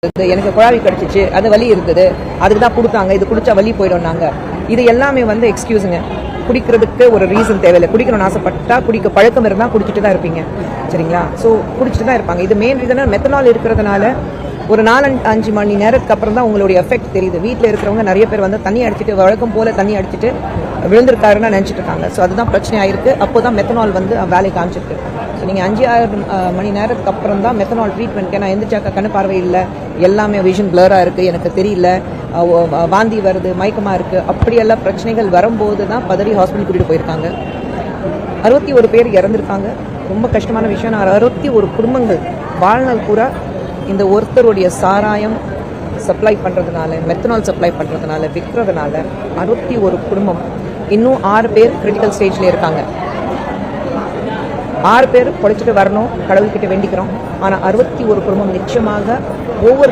எனக்கு குழாவி கடிச்சிச்சு, அது வலி இருக்குது, அதுக்கு தான் கொடுத்தாங்க, இது குடிச்சா வலி போயிடும்னாங்க. இது எல்லாமே வந்து எக்ஸ்கியூஸுங்க. குடிக்கிறதுக்கு ஒரு ரீசன் தேவையில்லை. குடிக்கணும்னு ஆசைப்பட்டா குடிக்க பழக்கம் இருந்தால் குடிச்சிட்டு தான் இருப்பீங்க, சரிங்களா? ஸோ குடிச்சிட்டு தான் இருப்பாங்க. இது மெயின் ரீசனாக மெத்தனால் இருக்கிறதுனால ஒரு 4-5 மணி நேரத்துக்கு அப்புறம் தான் உங்களுடைய எஃபெக்ட் தெரியுது. வீட்டில் இருக்கிறவங்க நிறைய பேர் வந்து தண்ணி அடிச்சுட்டு வழக்கம் போல் தண்ணி அடிச்சுட்டு விழுந்திருக்காருன்னு நினச்சிட்டு இருக்காங்க. ஸோ அதுதான் பிரச்சனை ஆயிருக்கு. அப்போ தான் மெத்தனால் வந்து வேலையை காமிச்சிருக்கு. ஸோ நீங்கள் 5-6 மணி நேரத்துக்கு அப்புறம் தான் மெத்தனால் ட்ரீட்மெண்ட். ஏன்னா எந்திரிச்சாக்க கண்ணு பார்வை இல்லை, எல்லாமே விஷன் பிளராக இருக்குது, எனக்கு தெரியல, வாந்தி வருது, மயக்கமாக இருக்குது, அப்படியெல்லாம் பிரச்சனைகள் வரும்போது தான் பதறி ஹாஸ்பிட்டல் கூட்டிகிட்டு போயிருக்காங்க. 61 பேர் இறந்துருக்காங்க. ரொம்ப கஷ்டமான விஷயம். 61 குடும்பங்கள் வாழ்நாள் பூரா இந்த ஒருத்தருடைய சாராயம் சப்ளை பண்ணுறதுனால, மெத்தனால் சப்ளை பண்ணுறதுனால, விற்கிறதுனால 61 குடும்பம். இன்னும் 6 பேர் கிரிட்டிக்கல் ஸ்டேஜில் இருக்காங்க. 6 பேர் பொழைச்சிட்டு வரணும், கடவுள்கிட்ட வேண்டிக்கிறோம். ஆனால் 61 குடும்பம் நிச்சயமாக ஒவ்வொரு